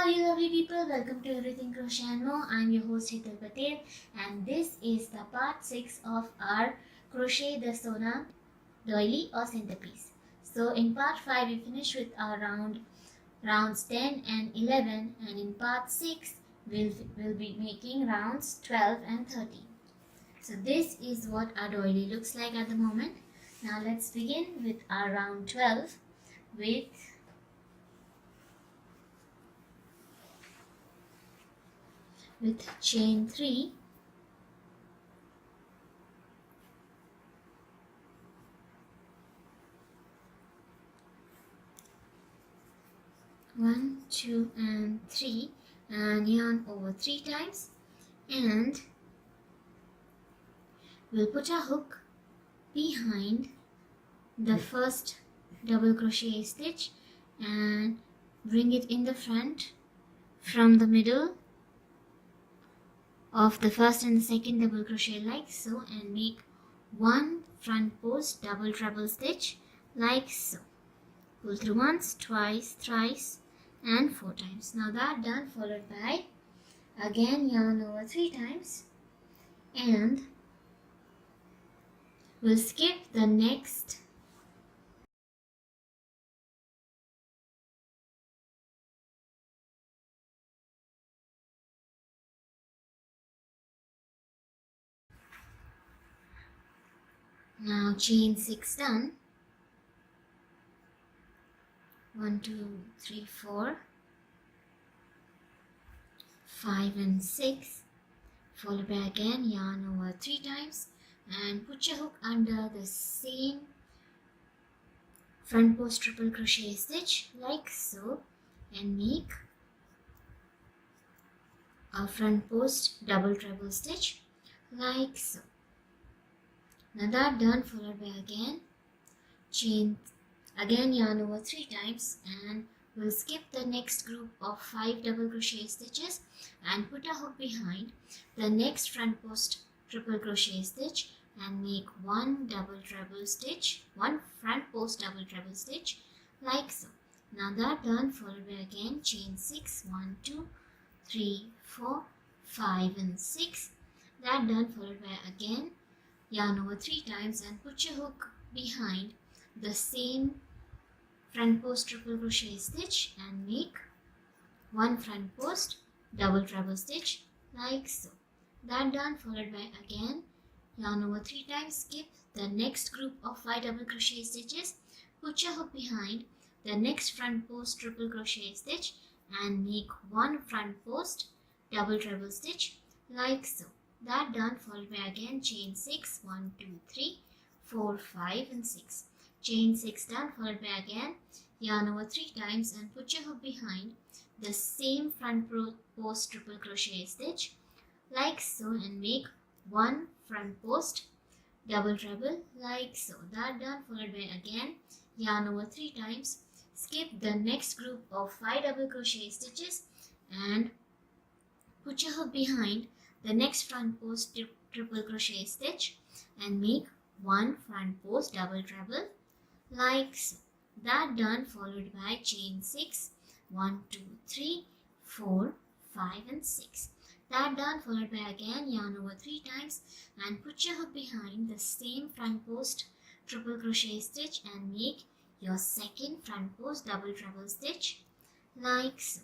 all you lovely people, welcome to Everything Crochet and More. I'm your host Hetal Patel and this is the part 6 of our Crochet the SONA Doily or Centerpiece. So in part 5 we finished with our rounds 10 and 11, and in part 6 we'll be making rounds 12 and 13. So this is what our doily looks like at the moment. Now let's begin with our round 12 with chain 3, one, 2 and 3, and yarn over 3 times, and we'll put a hook behind the first double crochet stitch and bring it in the front from the middle of the first and the second double crochet like so, and make one front post double treble stitch like so. Pull through once, twice, thrice and 4 times. Now that done, followed by again yarn over 3 times, and we'll skip the next now chain 6 done. 1, 2, 3, 4, 5 and 6, followed by again yarn over 3 times and put your hook under the same front post triple crochet stitch like so, and make a front post double treble stitch like so. Now that done, followed by again yarn over 3 times, and we'll skip the next group of 5 double crochet stitches and put a hook behind the next front post triple crochet stitch and make one front post double treble stitch like so. Now that done, followed by again chain 6, 1, 2, 3, 4, 5 and 6. That done, followed by again yarn over 3 times and put your hook behind the same front post triple crochet stitch and make one front post double treble stitch like so. That done, followed by again yarn over 3 times, skip the next group of 5 double crochet stitches, put your hook behind the next front post triple crochet stitch and make one front post double treble stitch like so. That done, followed by again chain 6, 1, 2, 3, 4, 5 and 6. Chain 6 done, followed by again yarn over 3 times and put your hook behind the same front post triple crochet stitch like so, and make one front post double treble like so. That done, followed by again yarn over 3 times, skip the next group of 5 double crochet stitches and put your hook behind the next front post triple crochet stitch and make one front post double treble like so. That done, followed by chain 6, 1, 2, 3, 4, 5 and 6. That done, followed by again yarn over 3 times and put your hook behind the same front post triple crochet stitch and make your second front post double treble stitch like so.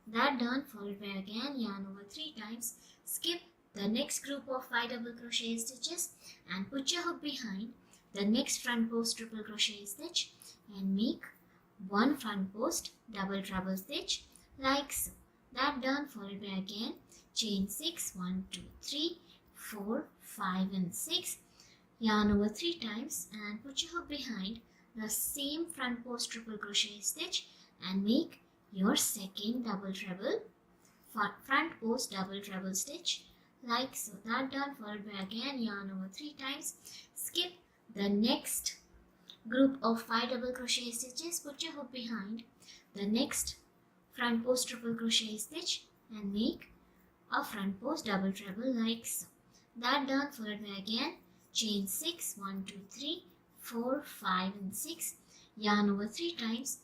That done, followed by again yarn over 3 times, skip the next group of 5 double crochet stitches and put your hook behind the next front post triple crochet stitch and make one front post double treble stitch like so. That done, followed by again chain 6, 1, 2, 3, 4, 5 and 6, yarn over 3 times and put your hook behind the same front post triple crochet stitch and make your second double treble front post double treble stitch like so. That done, followed by again yarn over 3 times, skip the next group of 5 double crochet stitches, put your hook behind the next front post triple crochet stitch and make a front post double treble like so. That done, followed by again chain 6, 1, 2, 3, 4, 5 and 6, yarn over 3 times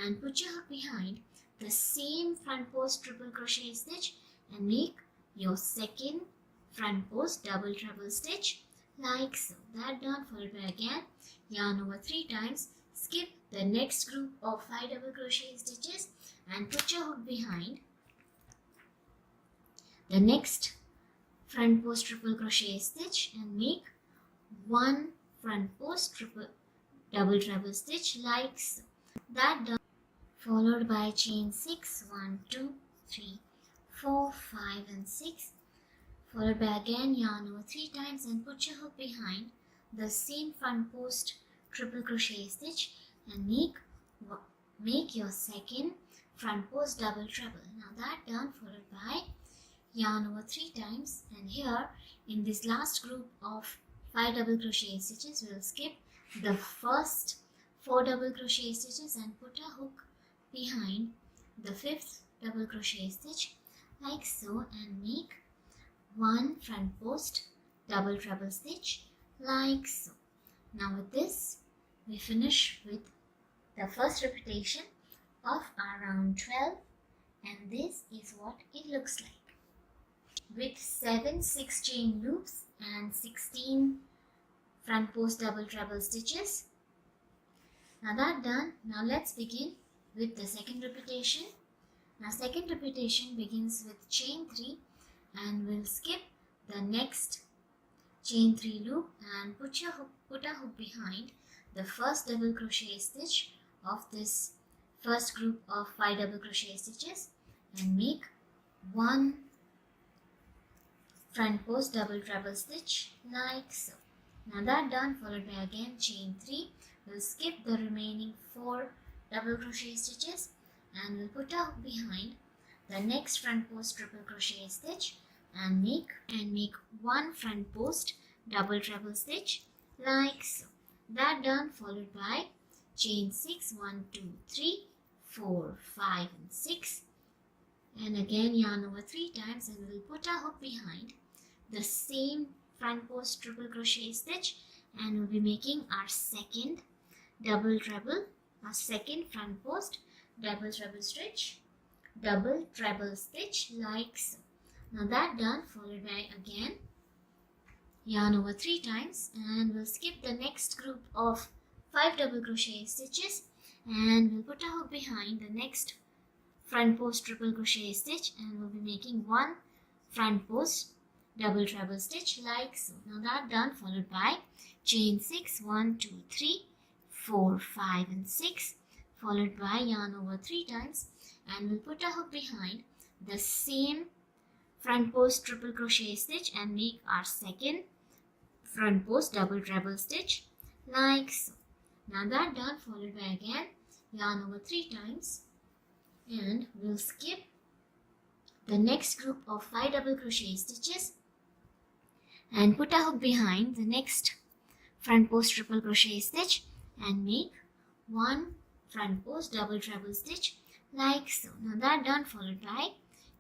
and put your hook behind the same front post triple crochet stitch and make your second front post double treble stitch like so. That done, followed by again yarn over 3 times, skip the next group of 5 double crochet stitches and put your hook behind the next front post triple crochet stitch and make 1 front post triple double treble stitch like so. That done, followed by chain 6, 1 2 3 4 5 and 6, followed by again yarn over 3 times and put your hook behind the same front post triple crochet stitch and make your second front post double treble. Now that done, followed by yarn over 3 times, and here in this last group of 5 double crochet stitches we'll skip the first 4 double crochet stitches and put a hook behind the 5th double crochet stitch like so and make 1 front post double treble stitch like so. Now with this we finish with the first repetition of our round 12, and this is what it looks like with 7 6 chain loops and 16 front post double treble stitches. Now that done, now let's begin with the second repetition. Now second repetition begins with chain 3 and we'll skip the next chain 3 loop and put a hook behind the first double crochet stitch of this first group of 5 double crochet stitches and make 1 front post double treble stitch like so. Now that done, followed by again chain 3, we'll skip the remaining 4 double crochet stitches and we'll put a hook behind the next front post triple crochet stitch and make 1 front post double treble stitch like so. That done, followed by chain 6, 1 2 3 4 5 and 6, and again yarn over 3 times and we'll put a hook behind the same front post triple crochet stitch and we'll be making our second double treble, our second front post double treble stitch like so. Now that done, followed by again yarn over 3 times and we'll skip the next group of 5 double crochet stitches and we'll put a hook behind the next front post triple crochet stitch and we'll be making 1 front post double treble stitch like so. Now that done, followed by chain 6, 1 2 3 4 5 and 6, followed by yarn over 3 times and we'll put a hook behind the same front post triple crochet stitch and make our second front post double treble stitch like so. Now that done, followed by again yarn over 3 times and we'll skip the next group of 5 double crochet stitches and put a hook behind the next front post triple crochet stitch and make 1 front post double treble stitch like so. Now that done, followed by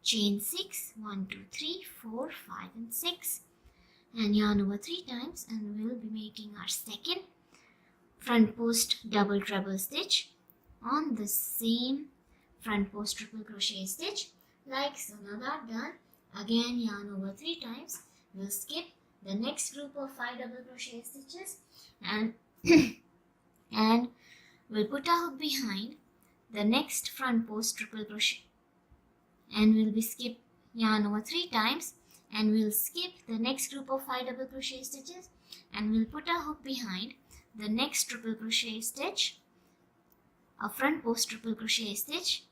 chain 6, 1 2 3 4 5 and 6 and yarn over 3 times and we'll be making our second front post double treble stitch on the same front post triple crochet stitch like so. Now that done, again yarn over 3 times, we'll skip the next group of 5 double crochet stitches and and we'll put a hook behind the next front post triple crochet and we'll be skip yarn over 3 times and we'll skip the next group of 5 double crochet stitches and we'll put a hook behind the next triple crochet stitch, a front post triple crochet stitch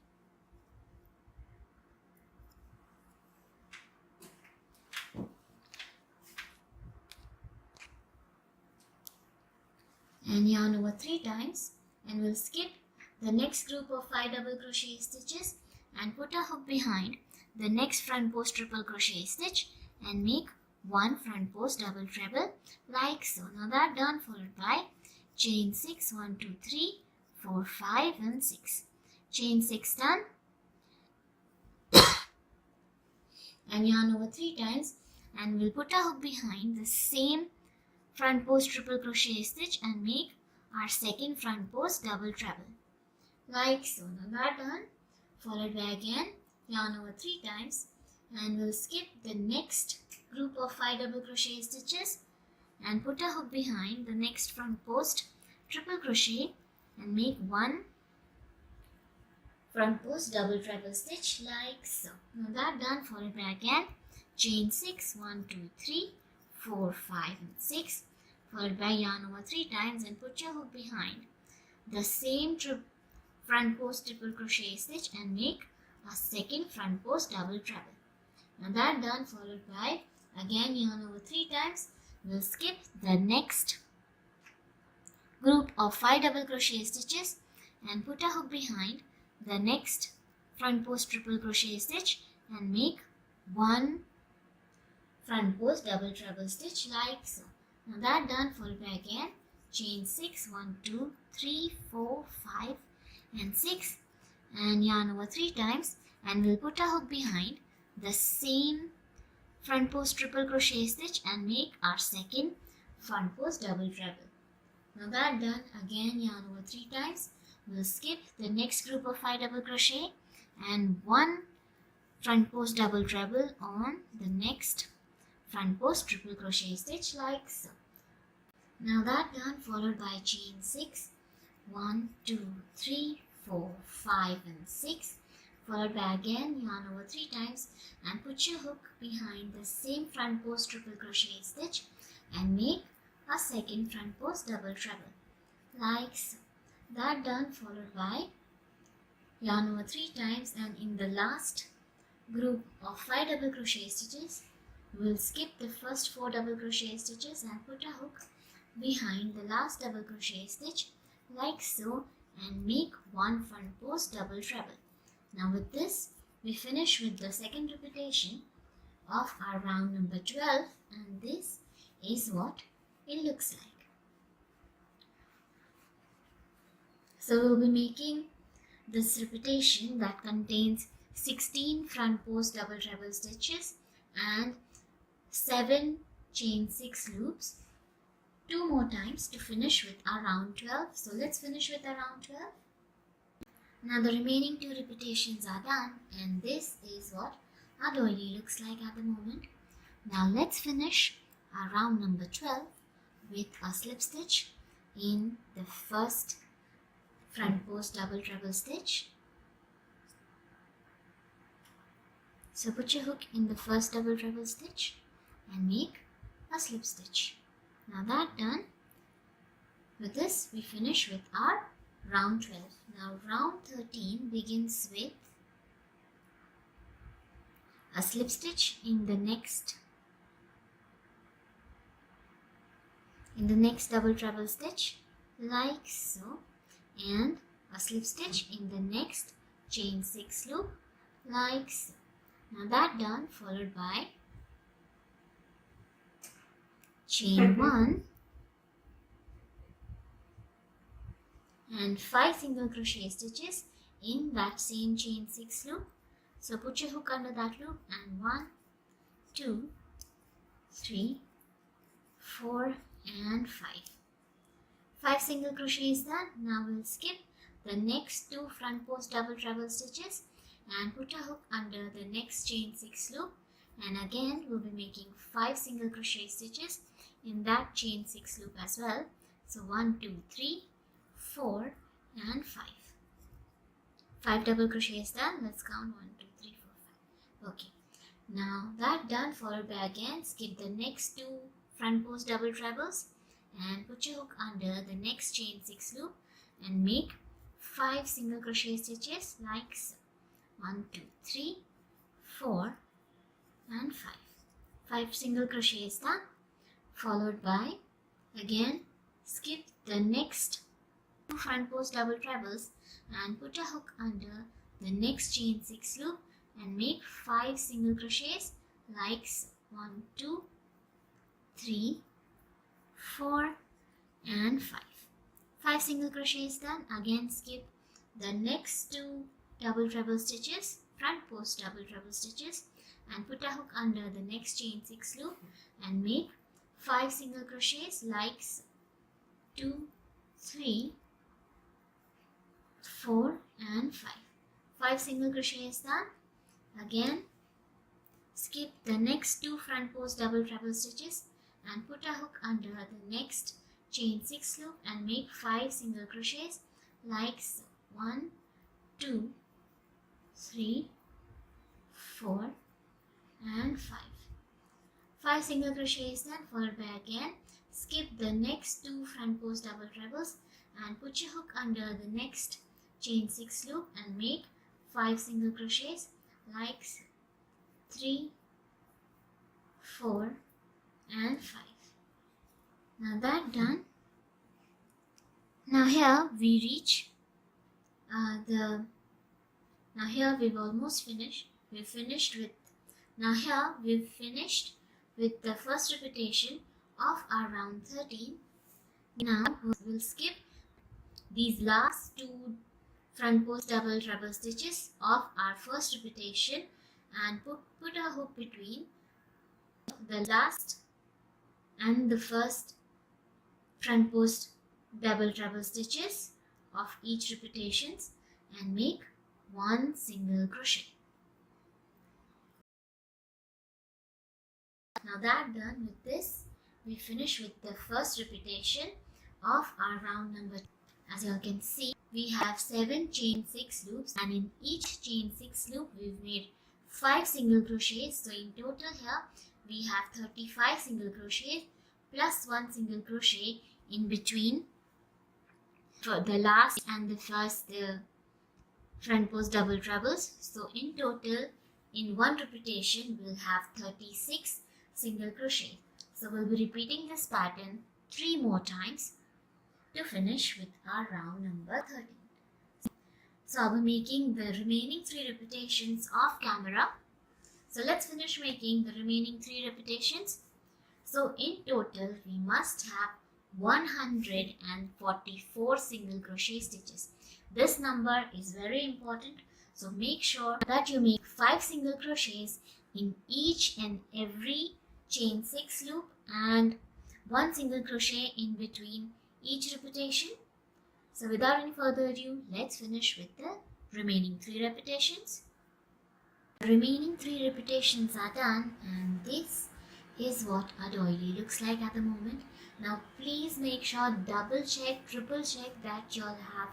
and yarn over 3 times and we'll skip the next group of 5 double crochet stitches and put a hook behind the next front post triple crochet stitch and make 1 front post double treble like so. Now that done, followed by chain 6, 1 2 3 4 5 and 6, chain 6 done and yarn over 3 times and we'll put a hook behind the same front post triple crochet stitch and make our second front post double treble like so. Now that done, followed by again yarn over 3 times, and we'll skip the next group of 5 double crochet stitches and put a hook behind the next front post, triple crochet and make 1 front post double treble stitch like so. Now that done, followed by again chain 6, 1, 2, 3, 4, 5 and 6, followed by yarn over 3 times and put your hook behind the same front post triple crochet stitch and make a second front post double treble. Now that done, followed by again yarn over 3 times, we'll skip the next group of 5 double crochet stitches and put a hook behind the next front post triple crochet stitch and make 1 front post double treble stitch like so. Now that done, followed by again chain 6, 1, 2, 3, 4, 5 and 6 and yarn over 3 times, and we'll put a hook behind the same front post triple crochet stitch and make our second front post double treble. Now that done, again yarn over 3 times, we'll skip the next group of 5 double crochet and 1 front post double treble on the next front post triple crochet stitch like so. Now that done, followed by chain 6, 1, 2, 3, 4, 5 and 6, followed by again yarn over 3 times and put your hook behind the same front post triple crochet stitch and make a second front post double treble like so. That done, followed by yarn over 3 times, and in the last group of 5 double crochet stitches, we'll skip the first 4 double crochet stitches and put a hook behind the last double crochet stitch like so and make 1 front post double treble. Now with this, we finish with the second repetition of our round number 12, and this is what it looks like. So we'll be making this repetition that contains 16 front post double treble stitches and 7 chain 6 loops 2 more times to finish with our round 12. So let's finish with our round 12. Now the remaining 2 repetitions are done, and this is what our doily looks like at the moment. Now let's finish our round number 12 with a slip stitch in the first front post double treble stitch. So put your hook in the first double treble stitch and make a slip stitch. Now that done, with this we finish with our round 12. Now round 13 begins with a slip stitch in the next double treble stitch like so, and a slip stitch in the next chain 6 loop like so. Now that done, followed by chain 1 and 5 single crochet stitches in that same chain 6 loop. So put your hook under that loop and 1, 2, 3, 4 and 5. 5 single crochets done. Now we'll skip the next 2 front post double treble stitches and put a hook under the next chain 6 loop, and again we'll be making 5 single crochet stitches in that chain 6 loop as well. So 1, 2, 3, 4 and 5. 5 double crochets done. Let's count 1, 2, 3, 4, 5. Okay. Now that done, followed by again skip the next 2 front post double trebles and put your hook under the next chain 6 loop and make 5 single crochet stitches like so. 1, 2, 3, 4 and 5. 5 single crochets done, followed by again skip the next 2 front post double trebles and put a hook under the next chain 6 loop and make 5 single crochets like so. 1, 2, 3, 4 and 5. 5 single crochets done. Again skip the next 2 double treble stitches, front post double treble stitches, and put a hook under the next chain 6 loop and make 5 single crochets like so. 2, 3, 4 and 5. 5 single crochets done. Again, skip the next 2 front post double treble stitches and put a hook under the next chain 6 loop and make 5 single crochets like so. 1, 2, 3, 4 and 5. 5 single crochets then, followed by again skip the next 2 front post double trebles and put your hook under the next chain 6 loop and make 5 single crochets like 3, 4 and 5. Now that done. Now here we reach now here we've almost finished. We've finished with the first repetition of our round 13. Now we'll skip these last 2 front post double treble stitches of our first repetition and put a hook between the last and the first front post double treble stitches of each repetitions and make 1 single crochet. Now that done, with this we finish with the first repetition of our round number. As you all can see, we have 7 chain 6 loops and in each chain 6 loop we've made 5 single crochets. So in total here we have 35 single crochets plus 1 single crochet in between for the last and the first front post double trebles. So in total, in one repetition we'll have 36 single crochet. So we'll be repeating this pattern 3 more times to finish with our round number 13. So I'll be making the remaining 3 repetitions off camera. So let's finish making the remaining 3 repetitions. So in total we must have 144 single crochet stitches. This number is very important, so make sure that you make 5 single crochets in each and every chain 6 loop and 1 single crochet in between each repetition. So without any further ado, let's finish with the remaining 3 repetitions. The remaining 3 repetitions are done and this is what our doily looks like at the moment. Now please make sure, double check, triple check that you'll have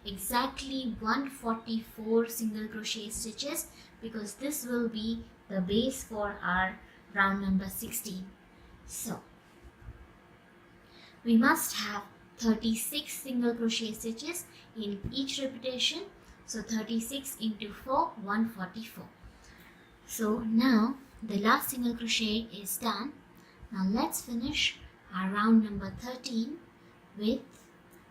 exactly 144 single crochet stitches because this will be the base for our round number 16. So we must have 36 single crochet stitches in each repetition. So 36 into 4, 144. So now the last single crochet is done. Now let's finish our round number 13 with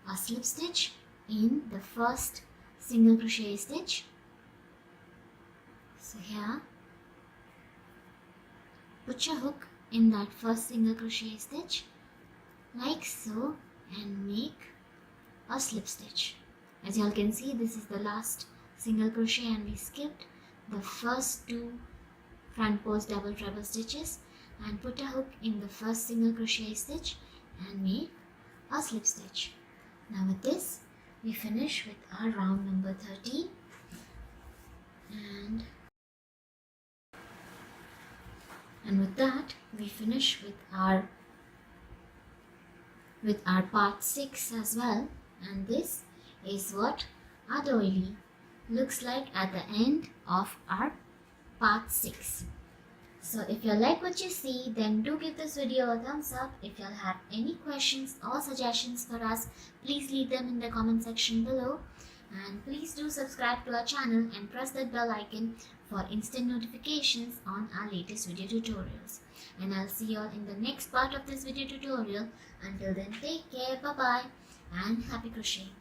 a slip stitch in the first single crochet stitch. So here, put your hook in that first single crochet stitch like so and make a slip stitch. As you all can see, this is the last single crochet and we skipped the first 2 front post double treble stitches and put a hook in the first single crochet stitch and make a slip stitch. Now with this we finish with our round number 13 and with that we finish with our part 6 as well, and this is what our doily looks like at the end of our part 6. So if you like what you see, then do give this video a thumbs up. If you have any questions or suggestions for us, please leave them in the comment section below. And please do subscribe to our channel and press that bell icon for instant notifications on our latest video tutorials. And I'll see you all in the next part of this video tutorial. Until then, take care, bye bye and happy crocheting.